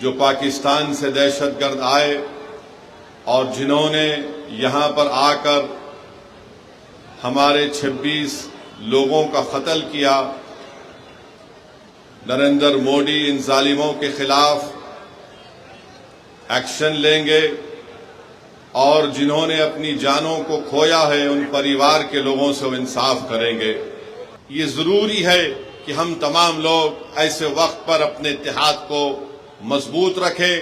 جو پاکستان سے دہشت گرد آئے اور جنہوں نے یہاں پر آ کر ہمارے 26 لوگوں کا قتل کیا، نریندر مودی ان ظالموں کے خلاف ایکشن لیں گے، اور جنہوں نے اپنی جانوں کو کھویا ہے ان پریوار کے لوگوں سے وہ انصاف کریں گے۔ یہ ضروری ہے کہ ہم تمام لوگ ایسے وقت پر اپنے اتحاد کو مضبوط رکھیں،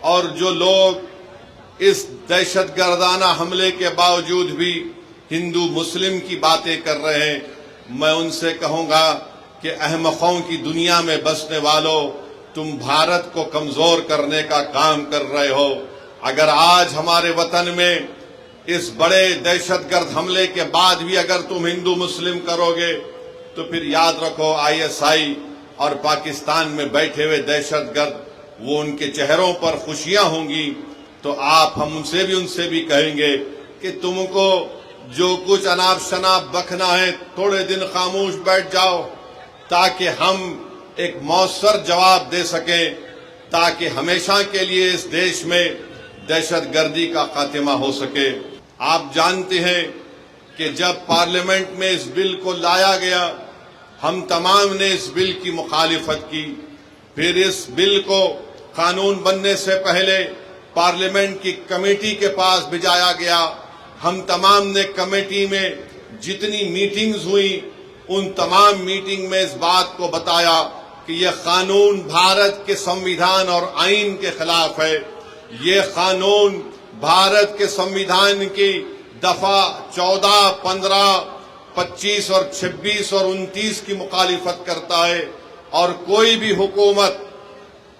اور جو لوگ اس دہشت گردانہ حملے کے باوجود بھی ہندو مسلم کی باتیں کر رہے ہیں، میں ان سے کہوں گا کہ احمقوں کی دنیا میں بسنے والوں، تم بھارت کو کمزور کرنے کا کام کر رہے ہو۔ اگر آج ہمارے وطن میں اس بڑے دہشت گرد حملے کے بعد بھی اگر تم ہندو مسلم کرو گے تو پھر یاد رکھو ISI اور پاکستان میں بیٹھے ہوئے دہشت گرد، وہ ان کے چہروں پر خوشیاں ہوں گی، تو ہم ان سے بھی کہیں گے کہ تم کو جو کچھ اناپ شناپ بکنا ہے تھوڑے دن خاموش بیٹھ جاؤ، تاکہ ہم ایک مؤثر جواب دے سکیں، تاکہ ہمیشہ کے لیے اس دیش میں دہشت گردی کا خاتمہ ہو سکے۔ آپ جانتے ہیں کہ جب پارلیمنٹ میں اس بل کو لایا گیا، ہم تمام نے اس بل کی مخالفت کی، پھر اس بل کو قانون بننے سے پہلے پارلیمنٹ کی کمیٹی کے پاس بھیجایا گیا۔ ہم تمام نے کمیٹی میں جتنی میٹنگز ہوئی ان تمام میٹنگ میں اس بات کو بتایا کہ یہ قانون بھارت کے سنویدھان اور آئین کے خلاف ہے، یہ قانون بھارت کے سنویدھان کی دفعہ 14، 15، 25 اور 26 اور 29 کی مخالفت کرتا ہے، اور کوئی بھی حکومت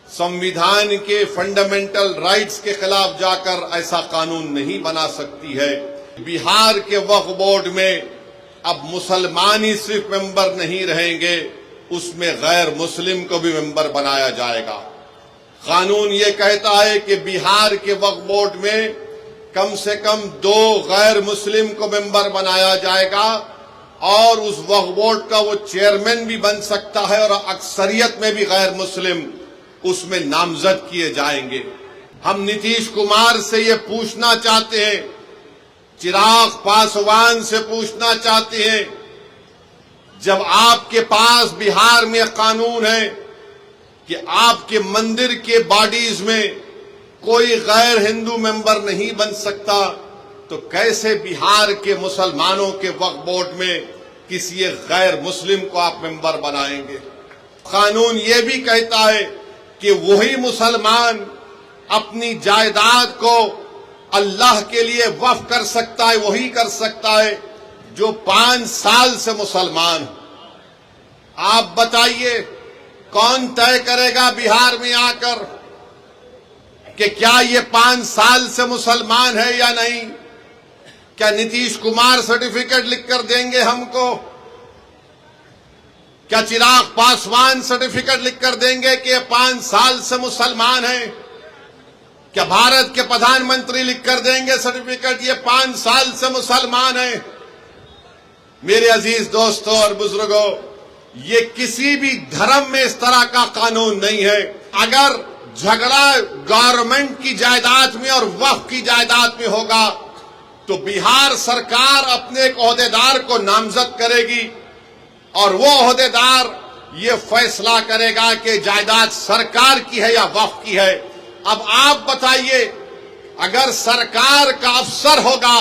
سنویدھان کے فنڈامنٹل رائٹس کے خلاف جا کر ایسا قانون نہیں بنا سکتی ہے۔ بہار کے وقف بورڈ میں اب مسلمان ہی صرف ممبر نہیں رہیں گے، اس میں غیر مسلم کو بھی ممبر بنایا جائے گا۔ قانون یہ کہتا ہے کہ بہار کے وقف بورڈ میں کم سے کم 2 غیر مسلم کو ممبر بنایا جائے گا، اور اس وقف بورڈ کا وہ چیئرمین بھی بن سکتا ہے، اور اکثریت میں بھی غیر مسلم اس میں نامزد کیے جائیں گے۔ ہم نتیش کمار سے یہ پوچھنا چاہتے ہیں، چراغ پاسوان سے پوچھنا چاہتے ہیں، جب آپ کے پاس بہار میں قانون ہے کہ آپ کے مندر کے باڈیز میں کوئی غیر ہندو ممبر نہیں بن سکتا، تو کیسے بہار کے مسلمانوں کے وقف بورڈ میں کسی غیر مسلم کو آپ ممبر بنائیں گے؟ قانون یہ بھی کہتا ہے کہ وہی مسلمان اپنی جائیداد کو اللہ کے لیے وقف کر سکتا ہے، وہی کر سکتا ہے جو 5 سال سے مسلمان ہو۔ آپ بتائیے کون طے کرے گا بہار میں آ کر کہ کیا یہ 5 سال سے مسلمان ہے یا نہیں؟ کیا نتیش کمار سرٹیفکیٹ لکھ کر دیں گے ہم کو؟ کیا چراغ پاسوان سرٹیفکیٹ لکھ کر دیں گے کہ یہ 5 سال سے مسلمان ہیں؟ کیا بھارت کے پردھان منتری لکھ کر دیں گے سرٹیفکیٹ یہ 5 سال سے مسلمان ہیں؟ میرے عزیز دوستوں اور بزرگوں، یہ کسی بھی دھرم میں اس طرح کا قانون نہیں ہے۔ اگر جھگڑا گورنمنٹ کی جائیداد میں اور وقف کی جائیداد میں ہوگا تو بہار سرکار اپنے ایک عہدیدار کو نامزد کرے گی، اور وہ عہدیدار یہ فیصلہ کرے گا کہ جائیداد سرکار کی ہے یا وقف کی ہے۔ اب آپ بتائیے، اگر سرکار کا افسر ہوگا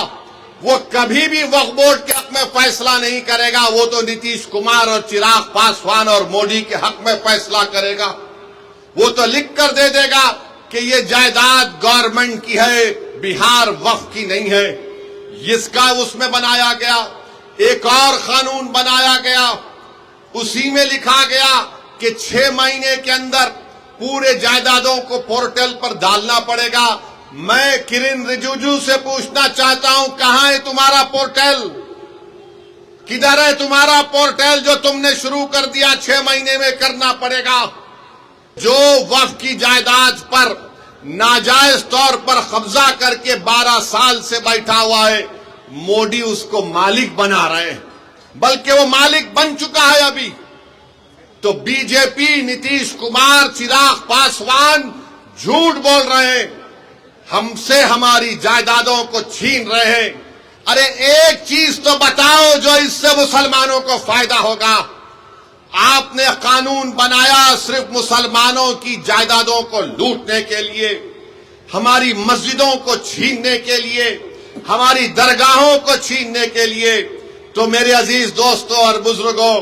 وہ کبھی بھی وقف بورڈ کے حق میں فیصلہ نہیں کرے گا، وہ تو نتیش کمار اور چراغ پاسوان اور مودی کے حق میں فیصلہ کرے گا۔ وہ تو لکھ کر دے دے گا کہ یہ جائیداد گورنمنٹ کی ہے، بہار وقف کی نہیں ہے۔ اس کا اس میں بنایا گیا ایک اور قانون بنایا گیا، اسی میں لکھا گیا کہ 6 مہینے کے اندر پورے جائیدادوں کو پورٹل پر ڈالنا پڑے گا۔ میں کرن رجیجو سے پوچھنا چاہتا ہوں، کہاں ہے تمہارا پورٹل؟ کدھر ہے تمہارا پورٹل جو تم نے شروع کر دیا؟ 6 مہینے میں کرنا پڑے گا۔ جو وقف کی جائیداد پر ناجائز طور پر قبضہ کر کے 12 سال سے بیٹھا ہوا ہے، مودی اس کو مالک بنا رہے ہیں، بلکہ وہ مالک بن چکا ہے ابھی۔ تو بی جے پی، نتیش کمار، چراغ پاسوان جھوٹ بول رہے ہیں، ہم سے ہماری جائیدادوں کو چھین رہے ہیں۔ ارے ایک چیز تو بتاؤ جو اس سے مسلمانوں کو فائدہ ہوگا۔ آپ نے قانون بنایا صرف مسلمانوں کی جائیدادوں کو لوٹنے کے لیے، ہماری مسجدوں کو چھیننے کے لیے، ہماری درگاہوں کو چھیننے کے لیے۔ تو میرے عزیز دوستوں اور بزرگوں،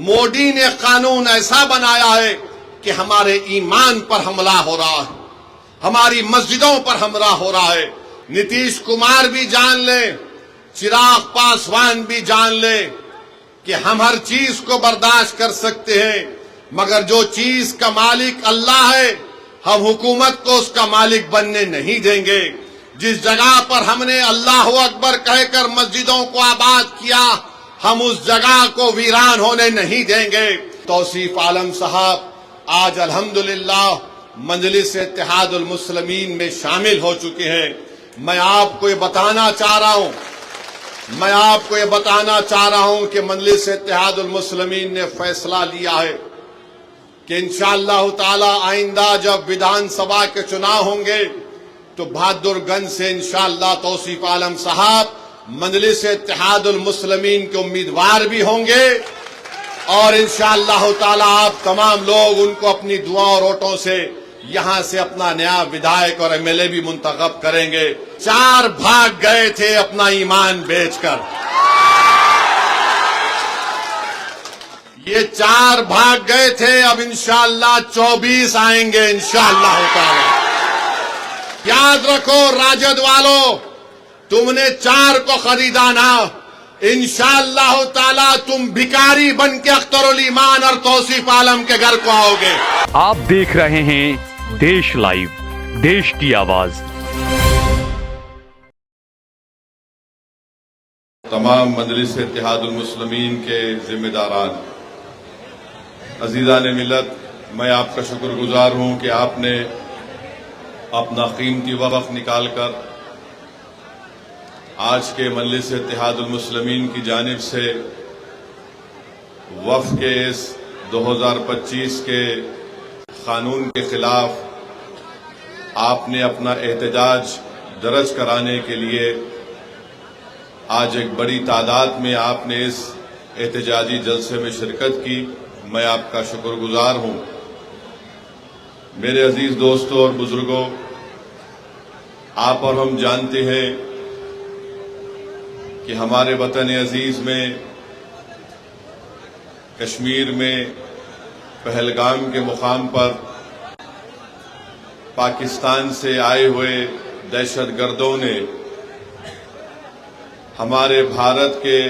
مودی نے قانون ایسا بنایا ہے کہ ہمارے ایمان پر حملہ ہو رہا ہے، ہماری مسجدوں پر حملہ ہو رہا ہے۔ نتیش کمار بھی جان لیں، چراغ پاسوان بھی جان لیں کہ ہم ہر چیز کو برداشت کر سکتے ہیں، مگر جو چیز کا مالک اللہ ہے ہم حکومت کو اس کا مالک بننے نہیں دیں گے۔ جس جگہ پر ہم نے اللہ اکبر کہہ کر مسجدوں کو آباد کیا، ہم اس جگہ کو ویران ہونے نہیں دیں گے۔ توصیف عالم صاحب آج الحمدللہ مجلس اتحاد المسلمین میں شامل ہو چکے ہیں۔ میں آپ کو یہ بتانا چاہ رہا ہوں کہ مجلس اتحاد المسلمین نے فیصلہ لیا ہے کہ انشاءاللہ تعالی آئندہ جب ویدھان سبھا کے چناؤ ہوں گے تو بہادر گنج سے انشاءاللہ توصیف عالم صاحب مجلس اتحاد المسلمین کے امیدوار بھی ہوں گے، اور انشاءاللہ تعالی آپ تمام لوگ ان کو اپنی دعاؤں اور ووٹوں سے یہاں سے اپنا نیا ودھائک اور ایم ایل اے بھی منتخب کریں گے۔ 4 بھاگ گئے تھے اپنا ایمان بیچ کر، یہ 4 بھاگ گئے تھے، اب انشاءاللہ 24 آئیں گے انشاءاللہ تعالی۔ یاد رکھو راجد والو، تم نے 4 کو خریدا نا، انشاءاللہ تعالی تم بھکاری بن کے اختر الایمان اور توصیف عالم کے گھر کو آؤ گے۔ آپ دیکھ رہے ہیں دیش لائیو، دیش کی آواز۔ تمام مجلس اتحاد المسلمین کے ذمہ داران، عزیزان ملت، میں آپ کا شکر گزار ہوں کہ آپ نے اپنا قیمتی وقت نکال کر آج کے مجلس اتحاد المسلمین کی جانب سے وفد کے اس 2025 کے قانون کے خلاف آپ نے اپنا احتجاج درج کرانے کے لیے آج ایک بڑی تعداد میں آپ نے اس احتجاجی جلسے میں شرکت کی۔ میں آپ کا شکر گزار ہوں۔ میرے عزیز دوستوں اور بزرگوں، آپ اور ہم جانتے ہیں کہ ہمارے وطن عزیز میں کشمیر میں پہلگام کے مقام پر پاکستان سے آئے ہوئے دہشت گردوں نے ہمارے بھارت کے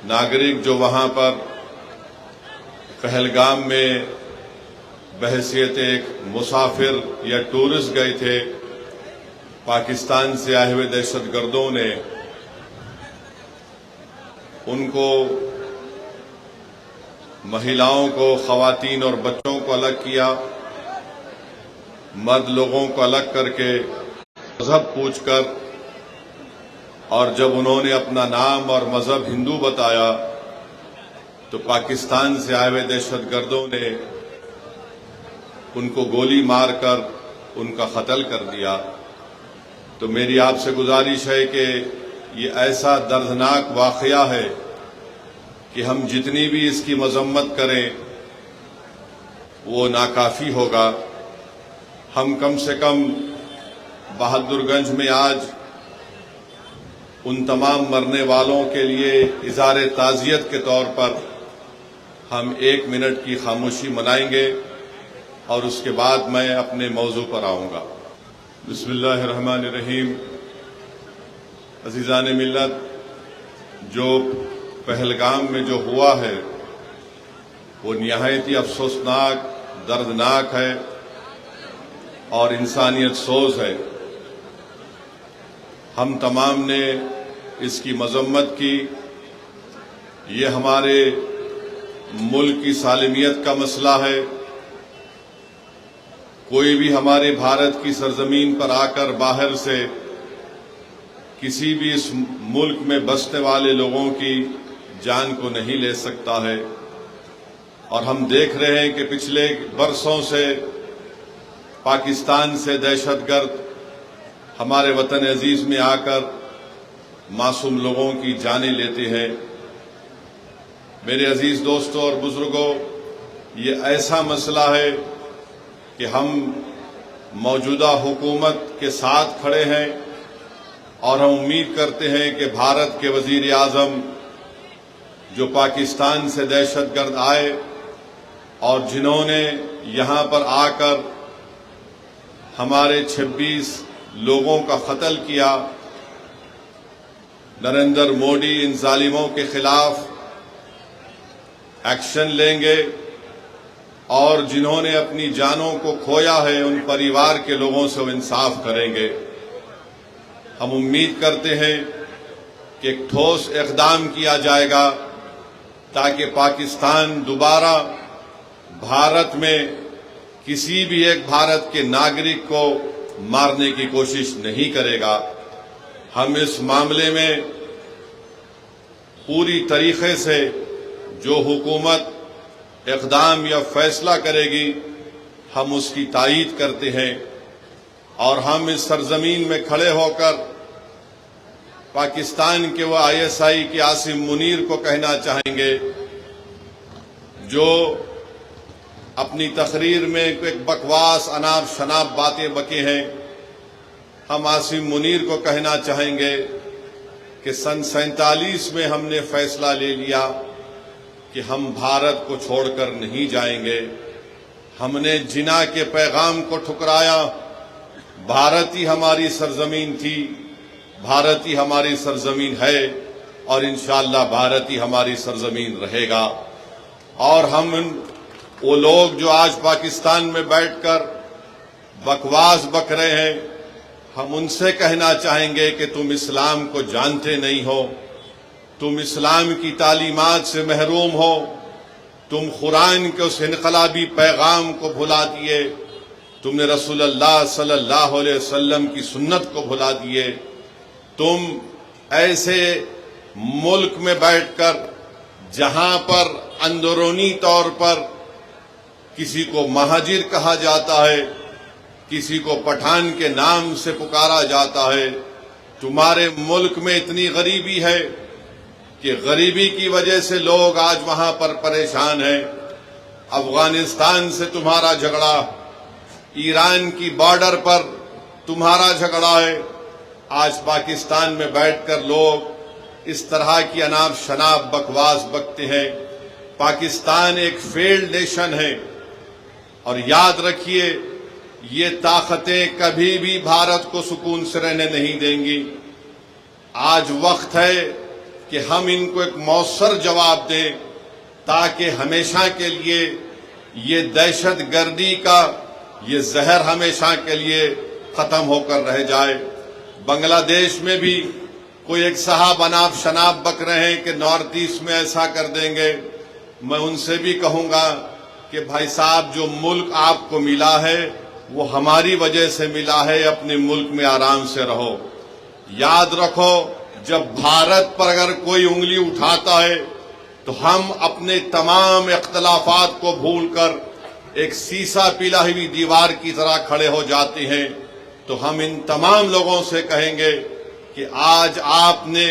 ناگرک جو وہاں پر پہلگام میں بحیثیت ایک مسافر یا ٹورسٹ گئے تھے، پاکستان سے آئے ہوئے دہشت گردوں نے ان کو، مہیلاؤں کو، خواتین اور بچوں کو الگ کیا، مرد لوگوں کو الگ کر کے مذہب پوچھ کر، اور جب انہوں نے اپنا نام اور مذہب ہندو بتایا تو پاکستان سے آئے ہوئے دہشت گردوں نے ان کو گولی مار کر ان کا قتل کر دیا۔ تو میری آپ سے گزارش ہے کہ یہ ایسا دردناک واقعہ ہے کہ ہم جتنی بھی اس کی مذمت کریں وہ ناکافی ہوگا۔ ہم کم سے کم بہادر گنج میں آج ان تمام مرنے والوں کے لیے اظہار تعزیت کے طور پر ہم 1 منٹ کی خاموشی منائیں گے، اور اس کے بعد میں اپنے موضوع پر آؤں گا۔ بسم اللہ الرحمن الرحیم۔ عزیزان ملت، جو پہلگام میں جو ہوا ہے وہ نہایت ہی افسوسناک، دردناک ہے اور انسانیت سوز ہے۔ ہم تمام نے اس کی مذمت کی۔ یہ ہمارے ملک کی سالمیت کا مسئلہ ہے۔ کوئی بھی ہمارے بھارت کی سرزمین پر آ کر باہر سے کسی بھی اس ملک میں بسنے والے لوگوں کی جان کو نہیں لے سکتا ہے، اور ہم دیکھ رہے ہیں کہ پچھلے برسوں سے پاکستان سے دہشت گرد ہمارے وطن عزیز میں آ کر معصوم لوگوں کی جانیں لیتے ہیں۔ میرے عزیز دوستوں اور بزرگوں، یہ ایسا مسئلہ ہے کہ ہم موجودہ حکومت کے ساتھ کھڑے ہیں اور ہم امید کرتے ہیں کہ بھارت کے وزیر اعظم جو پاکستان سے دہشت گرد آئے اور جنہوں نے یہاں پر آ کر ہمارے 26 لوگوں کا قتل کیا، نریندر مودی ان ظالموں کے خلاف ایکشن لیں گے اور جنہوں نے اپنی جانوں کو کھویا ہے ان پریوار کے لوگوں سے وہ انصاف کریں گے۔ ہم امید کرتے ہیں کہ ایک ٹھوس اقدام کیا جائے گا تاکہ پاکستان دوبارہ بھارت میں کسی بھی ایک بھارت کے ناگرک کو مارنے کی کوشش نہیں کرے گا۔ ہم اس معاملے میں پوری طریقے سے جو حکومت اقدام یا فیصلہ کرے گی ہم اس کی تائید کرتے ہیں، اور ہم اس سرزمین میں کھڑے ہو کر پاکستان کے وہ ISI کے عاصم منیر کو کہنا چاہیں گے جو اپنی تقریر میں ایک بکواس اناپ شناپ باتیں بکے ہیں۔ ہم عاصم منیر کو کہنا چاہیں گے کہ سن 47 میں ہم نے فیصلہ لے لیا کہ ہم بھارت کو چھوڑ کر نہیں جائیں گے۔ ہم نے جنا کے پیغام کو ٹھکرایا۔ بھارت ہی ہماری سرزمین تھی، بھارت ہی ہماری سرزمین ہے، اور انشاءاللہ بھارت ہی ہماری سرزمین رہے گا۔ اور ہم وہ لوگ جو آج پاکستان میں بیٹھ کر بکواس بک رہے ہیں، ہم ان سے کہنا چاہیں گے کہ تم اسلام کو جانتے نہیں ہو، تم اسلام کی تعلیمات سے محروم ہو، تم قرآن کے اس انقلابی پیغام کو بھلا دیے، تم نے رسول اللہ صلی اللہ علیہ وسلم کی سنت کو بھلا دیے، تم ایسے ملک میں بیٹھ کر جہاں پر اندرونی طور پر کسی کو مہاجر کہا جاتا ہے، کسی کو پٹھان کے نام سے پکارا جاتا ہے، تمہارے ملک میں اتنی غریبی ہے کہ غریبی کی وجہ سے لوگ آج وہاں پر پریشان ہیں۔ افغانستان سے تمہارا جھگڑا، ایران کی بارڈر پر تمہارا جھگڑا ہے، آج پاکستان میں بیٹھ کر لوگ اس طرح کی اناپ شناپ بکواس بکتے ہیں۔ پاکستان ایک فیلڈ نیشن ہے، اور یاد رکھیے یہ طاقتیں کبھی بھی بھارت کو سکون سے رہنے نہیں دیں گی۔ آج وقت ہے کہ ہم ان کو ایک مؤثر جواب دیں تاکہ ہمیشہ کے لیے یہ دہشت گردی کا یہ زہر ہمیشہ کے لیے ختم ہو کر رہ جائے۔ بنگلہ دیش میں بھی کوئی ایک صاحب اناپ شناپ بک رہے ہیں کہ نارتھ ایسٹ میں ایسا کر دیں گے۔ میں ان سے بھی کہوں گا کہ بھائی صاحب، جو ملک آپ کو ملا ہے وہ ہماری وجہ سے ملا ہے، اپنے ملک میں آرام سے رہو۔ یاد رکھو، جب بھارت پر اگر کوئی انگلی اٹھاتا ہے تو ہم اپنے تمام اختلافات کو بھول کر ایک سیسا پلا ہوئی دیوار کی طرح کھڑے ہو جاتے ہیں۔ تو ہم ان تمام لوگوں سے کہیں گے کہ آج آپ نے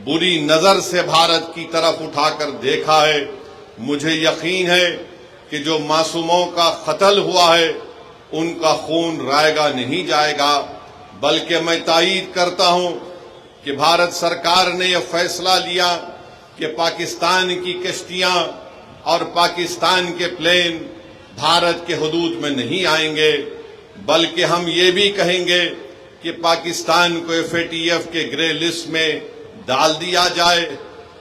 بری نظر سے بھارت کی طرف اٹھا کر دیکھا ہے، مجھے یقین ہے کہ جو معصوموں کا قتل ہوا ہے ان کا خون رائے گا نہیں جائے گا، بلکہ میں تائید کرتا ہوں کہ بھارت سرکار نے یہ فیصلہ لیا کہ پاکستان کی کشتیاں اور پاکستان کے پلین بھارت کے حدود میں نہیں آئیں گے، بلکہ ہم یہ بھی کہیں گے کہ پاکستان کو FATF کے گرے لسٹ میں ڈال دیا جائے،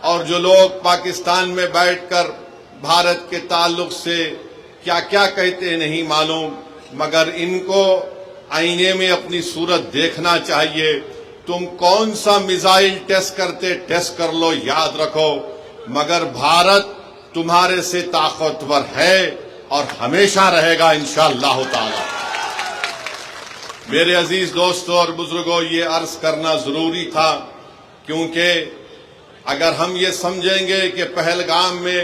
اور جو لوگ پاکستان میں بیٹھ کر بھارت کے تعلق سے کیا کیا کہتے ہیں نہیں معلوم، مگر ان کو آئینے میں اپنی صورت دیکھنا چاہیے۔ تم کون سا میزائل ٹیسٹ کرتے ٹیسٹ کر لو، یاد رکھو، مگر بھارت تمہارے سے طاقتور ہے اور ہمیشہ رہے گا انشاءاللہ تعالی۔ میرے عزیز دوستوں اور بزرگوں، یہ عرض کرنا ضروری تھا، کیونکہ اگر ہم یہ سمجھیں گے کہ پہلگام میں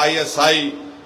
ISI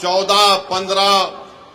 14, 15,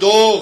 2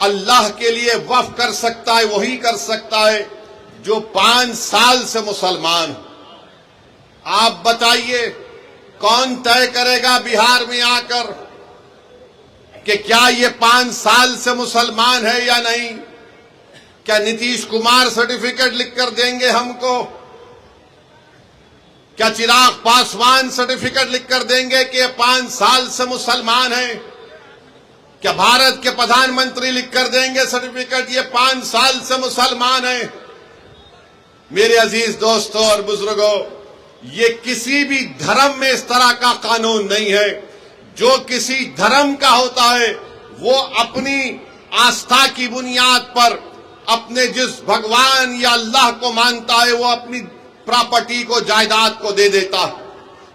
اللہ کے لیے وقف کر سکتا ہے وہی کر سکتا ہے جو 5 سال سے مسلمان ہو۔ آپ بتائیے کون طے کرے گا بہار میں آ کر کہ کیا یہ 5 سال سے مسلمان ہے یا نہیں؟ کیا نتیش کمار سرٹیفکیٹ لکھ کر دیں گے ہم کو؟ کیا چراغ پاسوان سرٹیفکیٹ لکھ کر دیں گے کہ یہ 5 سال سے مسلمان ہیں؟ کیا بھارت کے پردھان منتری لکھ کر دیں گے سرٹیفکیٹ یہ 5 سال سے مسلمان ہیں؟ میرے عزیز دوستوں اور بزرگوں، یہ کسی بھی دھرم میں اس طرح کا قانون نہیں ہے۔ جو کسی دھرم کا ہوتا ہے وہ اپنی آستھا کی بنیاد پر اپنے جس بھگوان یا اللہ کو مانتا ہے وہ اپنی پراپرٹی کو، جائیداد کو دے دیتا ہے،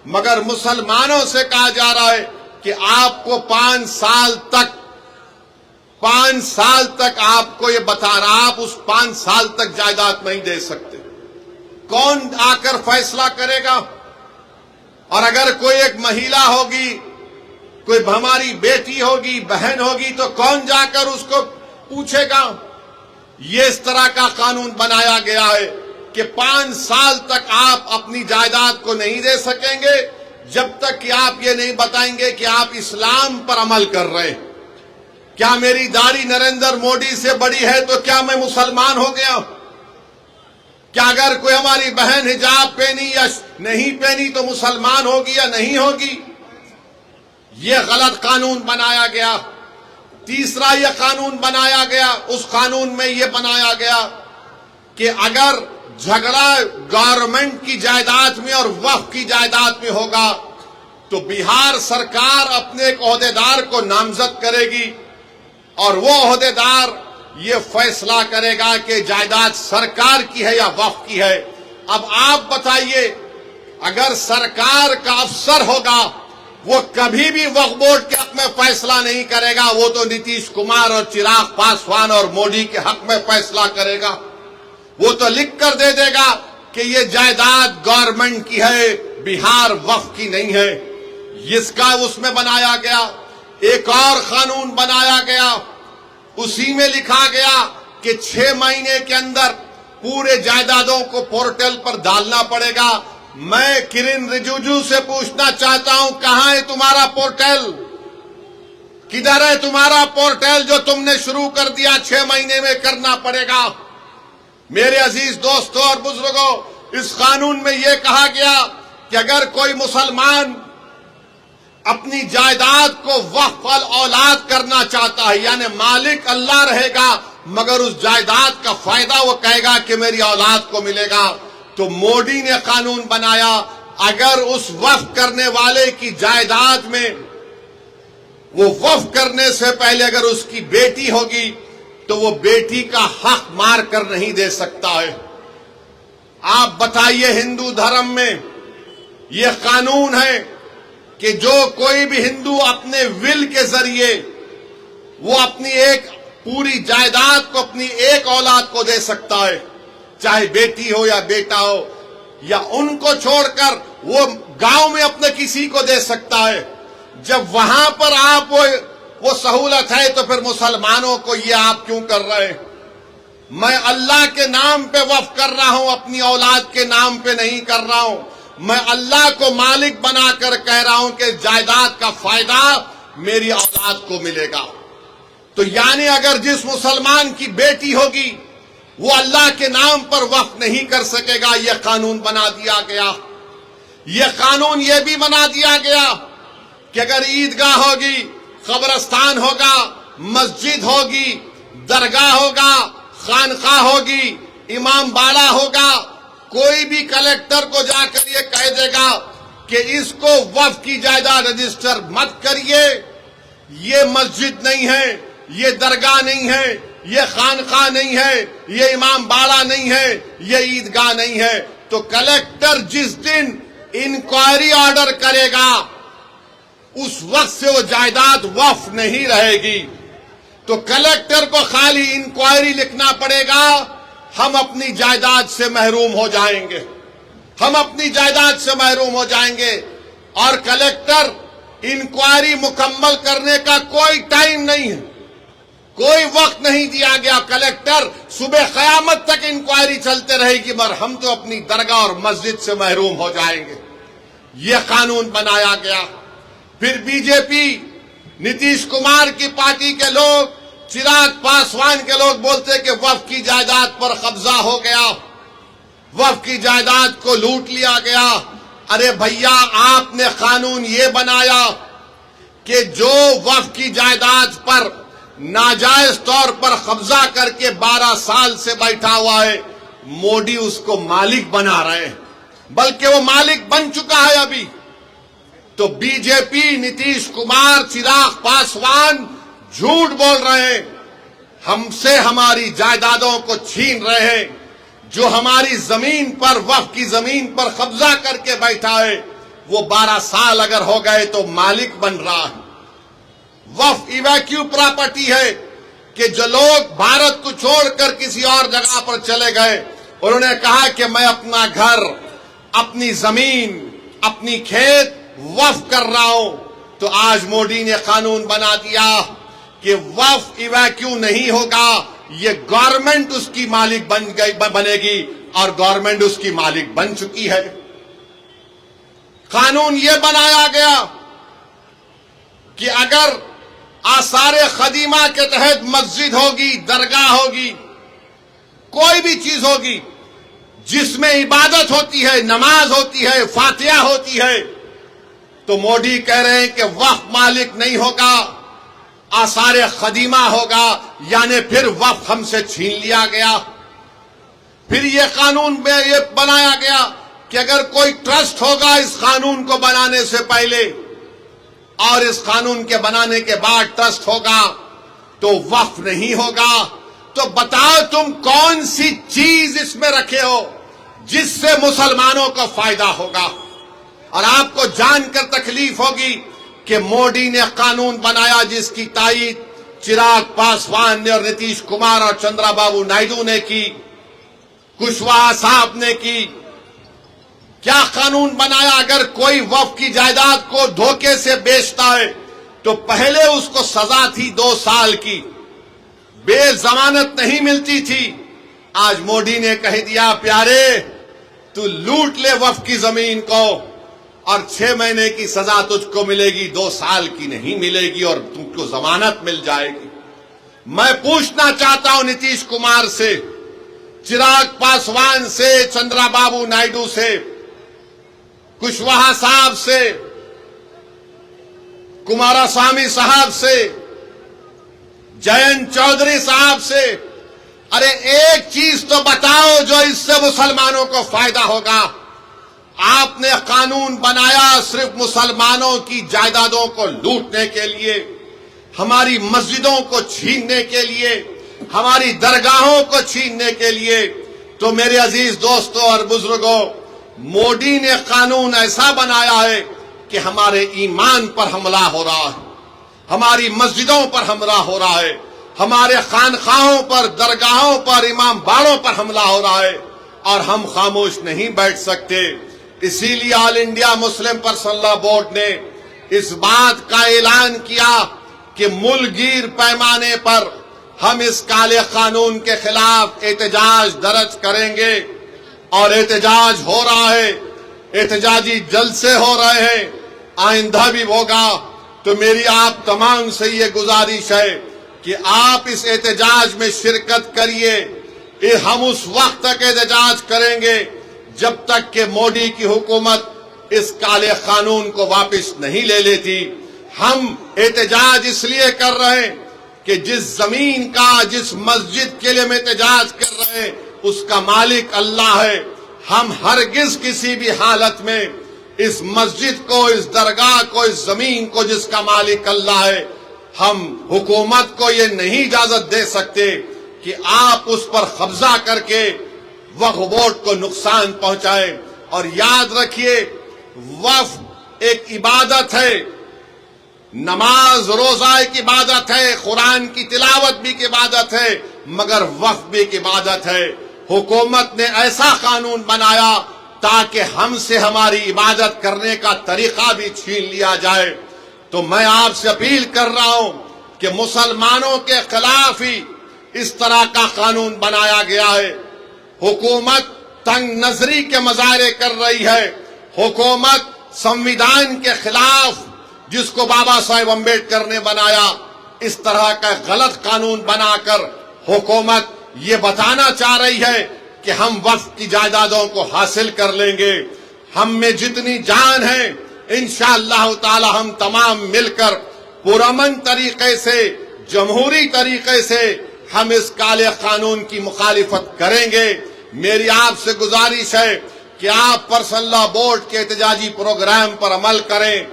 مگر مسلمانوں سے کہا جا رہا ہے کہ آپ کو 5 سال تک آپ کو یہ بتا رہا، آپ اس 5 سال تک جائیداد نہیں دے سکتے۔ کون آ کر فیصلہ کرے گا؟ اور اگر کوئی ایک مہیلا ہوگی، کوئی ہماری بیٹی ہوگی، بہن ہوگی، تو کون جا کر اس کو پوچھے گا؟ یہ اس طرح کا قانون بنایا گیا ہے کہ 5 سال تک آپ اپنی جائیداد کو نہیں دے سکیں گے جب تک کہ آپ یہ نہیں بتائیں گے کہ آپ اسلام پر عمل کر رہے ہیں۔ کیا میری داڑھی نریندر مودی سے بڑی ہے تو کیا میں مسلمان ہو گیا؟ کیا اگر کوئی ہماری بہن حجاب پہنی یا نہیں پہنی تو مسلمان ہوگی یا نہیں ہوگی؟ یہ غلط قانون بنایا گیا۔ تیسرا یہ قانون بنایا گیا، اس قانون میں یہ بنایا گیا کہ اگر جھگڑا گورنمنٹ کی جائیداد میں اور وقف کی جائیداد میں ہوگا تو بہار سرکار اپنے ایک عہدیدار کو نامزد کرے گی اور وہ عہدیدار یہ فیصلہ کرے گا کہ جائیداد سرکار کی ہے یا وقف کی ہے۔ اب آپ بتائیے، اگر سرکار کا افسر ہوگا وہ کبھی بھی وقف بورڈ کے حق میں فیصلہ نہیں کرے گا، وہ تو نتیش کمار اور چراغ پاسوان اور مودی کے حق میں فیصلہ کرے گا۔ وہ تو لکھ کر دے دے گا کہ یہ جائیداد گورنمنٹ کی ہے، بہار وقف کی نہیں ہے۔ اس کا اس میں بنایا گیا۔ ایک اور قانون بنایا گیا، اسی میں لکھا گیا کہ 6 مہینے کے اندر پورے جائیدادوں کو پورٹل پر ڈالنا پڑے گا۔ میں کرن رجیجو سے پوچھنا چاہتا ہوں، کہاں ہے تمہارا پورٹل؟ کدھر ہے تمہارا پورٹل جو تم نے شروع کر دیا 6 مہینے میں کرنا پڑے گا؟ میرے عزیز دوستوں اور بزرگوں، اس قانون میں یہ کہا گیا کہ اگر کوئی مسلمان اپنی جائیداد کو وقف الاولاد کرنا چاہتا ہے، یعنی مالک اللہ رہے گا مگر اس جائیداد کا فائدہ وہ کہے گا کہ میری اولاد کو ملے گا، تو مودی نے قانون بنایا اگر اس وقف کرنے والے کی جائیداد میں وہ وقف کرنے سے پہلے اگر اس کی بیٹی ہوگی تو وہ بیٹی کا حق مار کر نہیں دے سکتا ہے۔ آپ بتائیے، ہندو دھرم میں یہ قانون ہے کہ جو کوئی بھی ہندو اپنے ول کے ذریعے وہ اپنی ایک پوری جائیداد کو اپنی ایک اولاد کو دے سکتا ہے، چاہے بیٹی ہو یا بیٹا ہو، یا ان کو چھوڑ کر وہ گاؤں میں اپنے کسی کو دے سکتا ہے۔ جب وہاں پر آپ وہ سہولت ہے تو پھر مسلمانوں کو یہ آپ کیوں کر رہے ہیں؟ میں اللہ کے نام پہ وقف کر رہا ہوں، اپنی اولاد کے نام پہ نہیں کر رہا ہوں۔ میں اللہ کو مالک بنا کر کہہ رہا ہوں کہ جائیداد کا فائدہ میری اولاد کو ملے گا۔ تو یعنی اگر جس مسلمان کی بیٹی ہوگی وہ اللہ کے نام پر وقف نہیں کر سکے گا، یہ قانون بنا دیا گیا۔ یہ قانون یہ بھی بنا دیا گیا کہ اگر عیدگاہ ہوگی، قبرستان ہوگا، مسجد ہوگی، درگاہ ہوگا، خانقاہ ہوگی، امام باڑہ ہوگا، کوئی بھی کلیکٹر کو جا کر یہ کہہ دے گا کہ اس کو وقف کی جائیداد رجسٹر مت کریے، یہ مسجد نہیں ہے، یہ درگاہ نہیں ہے، یہ خانقاہ نہیں ہے، یہ امام باڑہ نہیں ہے، یہ عیدگاہ نہیں ہے، تو کلیکٹر جس دن انکوائری آرڈر کرے گا اس وقت سے وہ جائیداد وقف نہیں رہے گی۔ تو کلیکٹر کو خالی انکوائری لکھنا پڑے گا، ہم اپنی جائیداد سے محروم ہو جائیں گے، ہم اپنی جائیداد سے محروم ہو جائیں گے۔ اور کلیکٹر انکوائری مکمل کرنے کا کوئی ٹائم نہیں ہے، کوئی وقت نہیں دیا گیا. کلیکٹر صبح قیامت تک انکوائری چلتے رہے گی مگر ہم تو اپنی درگاہ اور مسجد سے محروم ہو جائیں گے. یہ قانون بنایا گیا. پھر بی جے پی نتیش کمار کی پارٹی کے لوگ، چراغ پاسوان کے لوگ بولتے کہ وقف کی جائیداد پر قبضہ ہو گیا، وقف کی جائیداد کو لوٹ لیا گیا. ارے بھیا، آپ نے قانون یہ بنایا کہ جو وقف کی جائیداد پر ناجائز طور پر قبضہ کر کے 12 سال سے بیٹھا ہوا ہے، مودی اس کو مالک بنا رہے ہیں، بلکہ وہ مالک بن چکا ہے ابھی. تو بی جے پی، نتیش کمار، چراغ پاسوان جھوٹ بول رہے ہیں، ہم سے ہماری جائیدادوں کو چھین رہے ہیں. جو ہماری زمین پر، وقف کی زمین پر قبضہ کر کے بیٹھا ہے، وہ 12 سال اگر ہو گئے تو مالک بن رہا ہے. وقف ایویکیو پراپرٹی ہے کہ جو لوگ بھارت کو چھوڑ کر کسی اور جگہ پر چلے گئے، انہوں نے کہا کہ میں اپنا گھر، اپنی زمین، اپنی کھیت وقف کر رہا ہوں. تو آج مودی نے قانون بنا دیا کہ وقف ایویکیو نہیں ہوگا، یہ گورنمنٹ اس کی مالک بنے گی، اور گورنمنٹ اس کی مالک بن چکی ہے. قانون یہ بنایا گیا کہ اگر آثار قدیمہ کے تحت مسجد ہوگی، درگاہ ہوگی، کوئی بھی چیز ہوگی جس میں عبادت ہوتی ہے، نماز ہوتی ہے، فاتحہ ہوتی ہے، تو مودی کہہ رہے ہیں کہ وقف مالک نہیں ہوگا، آثار قدیمہ ہوگا، یعنی پھر وقف ہم سے چھین لیا گیا. پھر یہ قانون میں یہ بنایا گیا کہ اگر کوئی ٹرسٹ ہوگا اس قانون کو بنانے سے پہلے اور اس قانون کے بنانے کے بعد ٹرسٹ ہوگا تو وقف نہیں ہوگا. تو بتاؤ تم کون سی چیز اس میں رکھے ہو جس سے مسلمانوں کو فائدہ ہوگا. اور آپ کو جان کر تکلیف ہوگی کہ مودی نے قانون بنایا جس کی تائید چراغ پاسوان نے اور نتیش کمار اور چندرا بابو نائیڈو نے کی، کشواہا صاحب نے کی. کیا قانون بنایا؟ اگر کوئی وقف کی جائیداد کو دھوکے سے بیچتا ہے تو پہلے اس کو سزا تھی 2 سال کی، بے ضمانت نہیں ملتی تھی. آج مودی نے کہہ دیا پیارے تو لوٹ لے وقف کی زمین کو اور 6 مہینے کی سزا تجھ کو ملے گی، 2 سال کی نہیں ملے گی، اور تم کو ضمانت مل جائے گی. میں پوچھنا چاہتا ہوں نتیش کمار سے، چراغ پاسوان سے، چندرا بابو نائیڈو سے، کشواہا صاحب سے، کماراسوامی صاحب سے، جینت چودھری صاحب سے، ارے ایک چیز تو بتاؤ جو اس سے مسلمانوں کو فائدہ ہوگا. آپ نے قانون بنایا صرف مسلمانوں کی جائیدادوں کو لوٹنے کے لیے، ہماری مسجدوں کو چھیننے کے لیے، ہماری درگاہوں کو چھیننے کے لیے. تو میرے عزیز دوستوں اور بزرگوں، مودی نے قانون ایسا بنایا ہے کہ ہمارے ایمان پر حملہ ہو رہا ہے، ہماری مسجدوں پر حملہ ہو رہا ہے، ہمارے خانقاہوں پر، درگاہوں پر، امام باڑوں پر حملہ ہو رہا ہے، اور ہم خاموش نہیں بیٹھ سکتے. اسی لیے آل انڈیا مسلم پرسنل لا بورڈ نے اس بات کا اعلان کیا کہ ملک گیر پیمانے پر ہم اس کالے قانون کے خلاف احتجاج درج کریں گے. اور احتجاج ہو رہا ہے، احتجاجی جلسے ہو رہے ہیں، آئندہ بھی ہوگا. تو میری آپ تمام سے یہ گزارش ہے کہ آپ اس احتجاج میں شرکت کریے. ہم اس وقت تک احتجاج کریں گے جب تک کہ مودی کی حکومت اس کالے قانون کو واپس نہیں لے لیتی. ہم احتجاج اس لیے کر رہے ہیں کہ جس زمین کا، جس مسجد کے لیے ہم احتجاج کر رہے ہیں اس کا مالک اللہ ہے. ہم ہرگز کسی بھی حالت میں اس مسجد کو، اس درگاہ کو، اس زمین کو جس کا مالک اللہ ہے، ہم حکومت کو یہ نہیں اجازت دے سکتے کہ آپ اس پر قبضہ کر کے وقف بورڈ کو نقصان پہنچائے. اور یاد رکھیے وقف ایک عبادت ہے، نماز روزہ ایک عبادت ہے، قرآن کی تلاوت بھی ایک عبادت ہے، مگر وقف بھی ایک عبادت ہے. حکومت نے ایسا قانون بنایا تاکہ ہم سے ہماری عبادت کرنے کا طریقہ بھی چھین لیا جائے. تو میں آپ سے اپیل کر رہا ہوں کہ مسلمانوں کے خلاف ہی اس طرح کا قانون بنایا گیا ہے. حکومت تنگ نظری کے مظاہرے کر رہی ہے. حکومت سنویدھان کے خلاف جس کو بابا صاحب امبیڈکر نے بنایا اس طرح کا غلط قانون بنا کر حکومت یہ بتانا چاہ رہی ہے کہ ہم وقف کی جائیدادوں کو حاصل کر لیں گے. ہم میں جتنی جان ہے انشاءاللہ تعالی ہم تمام مل کر پرامن طریقے سے جمہوری طریقے سے ہم اس کالے قانون کی مخالفت کریں گے. میری آپ سے گزارش ہے کہ آپ پرسنل لا بورڈ کے احتجاجی پروگرام پر عمل کریں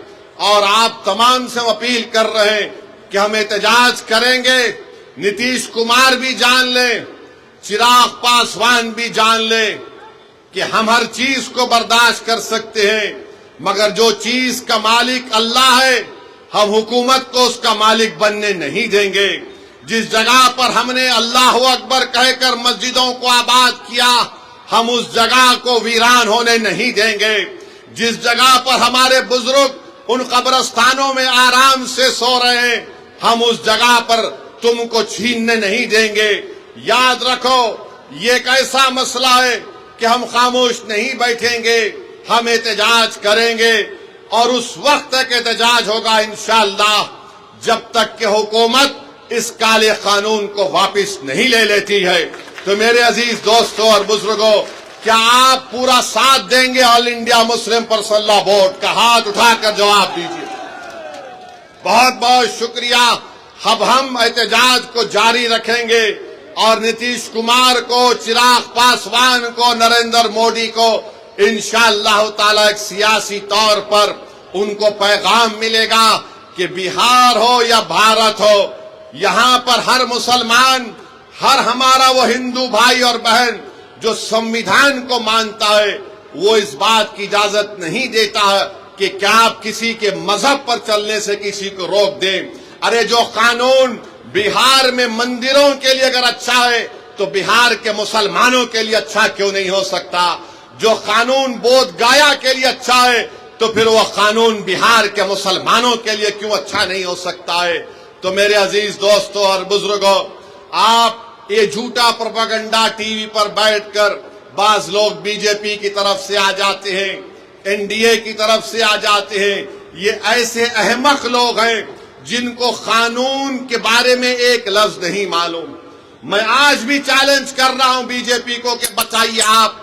اور آپ تمام سے اپیل کر رہے ہیں کہ ہم احتجاج کریں گے. نتیش کمار بھی جان لیں, چراغ پاسوان بھی جان لیں کہ ہم ہر چیز کو برداشت کر سکتے ہیں, مگر جو چیز کا مالک اللہ ہے ہم حکومت کو اس کا مالک بننے نہیں دیں گے. جس جگہ پر ہم نے اللہ اکبر کہہ کر مسجدوں کو آباد کیا ہم اس جگہ کو ویران ہونے نہیں دیں گے. جس جگہ پر ہمارے بزرگ ان قبرستانوں میں آرام سے سو رہے ہیں ہم اس جگہ پر تم کو چھیننے نہیں دیں گے. یاد رکھو یہ ایک ایسا مسئلہ ہے کہ ہم خاموش نہیں بیٹھیں گے, ہم احتجاج کریں گے اور اس وقت تک احتجاج ہوگا انشاءاللہ جب تک کہ حکومت اس کالے قانون کو واپس نہیں لے لیتی ہے. تو میرے عزیز دوستوں اور بزرگوں, کیا آپ پورا ساتھ دیں گے آل انڈیا مسلم پرسنل لا بورڈ کا؟ ہاتھ اٹھا کر جواب دیجیے. بہت بہت شکریہ. اب ہم احتجاج کو جاری رکھیں گے اور نتیش کمار کو, چراغ پاسوان کو, نریندر مودی کو انشاءاللہ تعالی ایک سیاسی طور پر ان کو پیغام ملے گا کہ بہار ہو یا بھارت ہو, یہاں پر ہر مسلمان, ہر ہمارا وہ ہندو بھائی اور بہن جو سنویدھان کو مانتا ہے وہ اس بات کی اجازت نہیں دیتا ہے کہ کیا آپ کسی کے مذہب پر چلنے سے کسی کو روک دیں. ارے جو قانون بہار میں مندروں کے لیے اگر اچھا ہے تو بہار کے مسلمانوں کے لیے اچھا کیوں نہیں ہو سکتا؟ جو قانون بودھ گایا کے لیے اچھا ہے تو پھر وہ قانون بہار کے مسلمانوں کے لیے کیوں اچھا نہیں ہو سکتا ہے؟ تو میرے عزیز دوستوں اور بزرگوں, آپ یہ جھوٹا پروپیگنڈا ٹی وی پر بیٹھ کر بعض لوگ بی جے پی کی طرف سے آ جاتے ہیں, این ڈی اے کی طرف سے آ جاتے ہیں, یہ ایسے احمق لوگ ہیں جن کو قانون کے بارے میں ایک لفظ نہیں معلوم. میں آج بھی چیلنج کر رہا ہوں بی جے پی کو کہ بتائیے آپ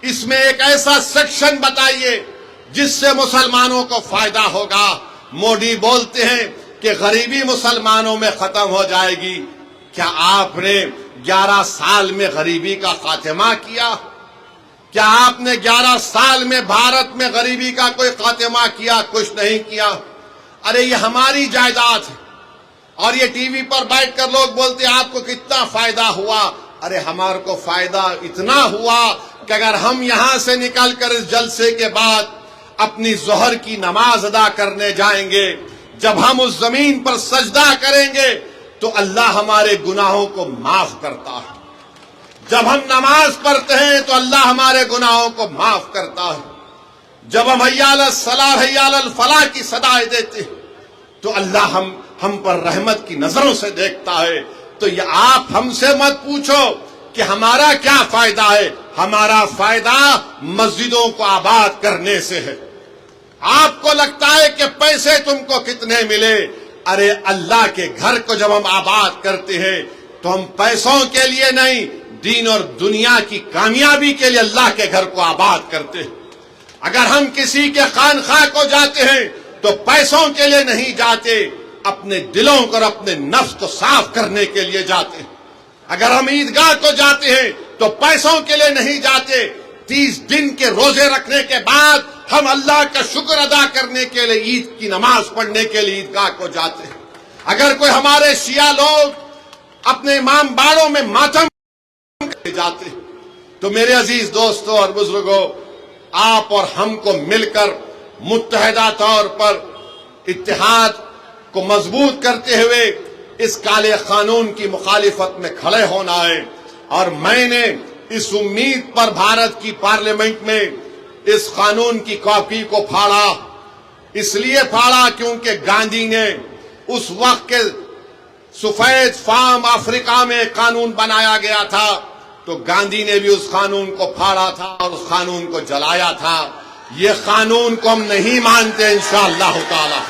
اس میں ایک ایسا سیکشن بتائیے جس سے مسلمانوں کو فائدہ ہوگا. مودی بولتے ہیں کہ غریبی مسلمانوں میں ختم ہو جائے گی. کیا آپ نے 11 سال میں غریبی کا خاتمہ کیا؟ کیا آپ نے 11 سال میں بھارت میں غریبی کا کوئی خاتمہ کیا؟ کچھ نہیں کیا. ارے یہ ہماری جائیداد ہے اور یہ ٹی وی پر بیٹھ کر لوگ بولتے ہیں آپ کو کتنا فائدہ ہوا. ارے ہمارے کو فائدہ اتنا ہوا کہ اگر ہم یہاں سے نکل کر اس جلسے کے بعد اپنی ظہر کی نماز ادا کرنے جائیں گے, جب ہم اس زمین پر سجدہ کریں گے تو اللہ ہمارے گناہوں کو معاف کرتا ہے. جب ہم نماز پڑھتے ہیں تو اللہ ہمارے گناہوں کو معاف کرتا ہے. جب ہم حی علی الصلاۃ حی علی الفلاح کی صدائیں دیتے ہیں تو اللہ ہم پر رحمت کی نظروں سے دیکھتا ہے. تو یہ آپ ہم سے مت پوچھو کہ ہمارا کیا فائدہ ہے. ہمارا فائدہ مسجدوں کو آباد کرنے سے ہے. آپ کو لگتا ہے کہ پیسے تم کو کتنے ملے. ارے اللہ کے گھر کو جب ہم آباد کرتے ہیں تو ہم پیسوں کے لیے نہیں, دین اور دنیا کی کامیابی کے لیے اللہ کے گھر کو آباد کرتے ہیں. اگر ہم کسی کے خانقاہ کو جاتے ہیں تو پیسوں کے لیے نہیں جاتے, اپنے دلوں کو اور اپنے نفس کو صاف کرنے کے لیے جاتے ہیں. اگر ہم عیدگاہ کو جاتے ہیں تو پیسوں کے لیے نہیں جاتے, 30 دن کے روزے رکھنے کے بعد ہم اللہ کا شکر ادا کرنے کے لیے عید کی نماز پڑھنے کے لیے عیدگاہ کو جاتے ہیں. اگر کوئی ہمارے شیعہ لوگ اپنے امام باڑوں میں ماتم جاتے ہیں تو میرے عزیز دوستوں اور بزرگوں, آپ اور ہم کو مل کر متحدہ طور پر اتحاد کو مضبوط کرتے ہوئے اس کالے قانون کی مخالفت میں کھڑے ہونا ہے. اور میں نے اس امید پر بھارت کی پارلیمنٹ میں اس قانون کی کاپی کو پھاڑا, اس لیے پھاڑا کیونکہ گاندھی نے اس وقت کے سفید فام افریقہ میں قانون بنایا گیا تھا تو گاندھی نے بھی اس قانون کو پھاڑا تھا اور اس قانون کو جلایا تھا. یہ قانون کو ہم نہیں مانتے انشاءاللہ تعالی.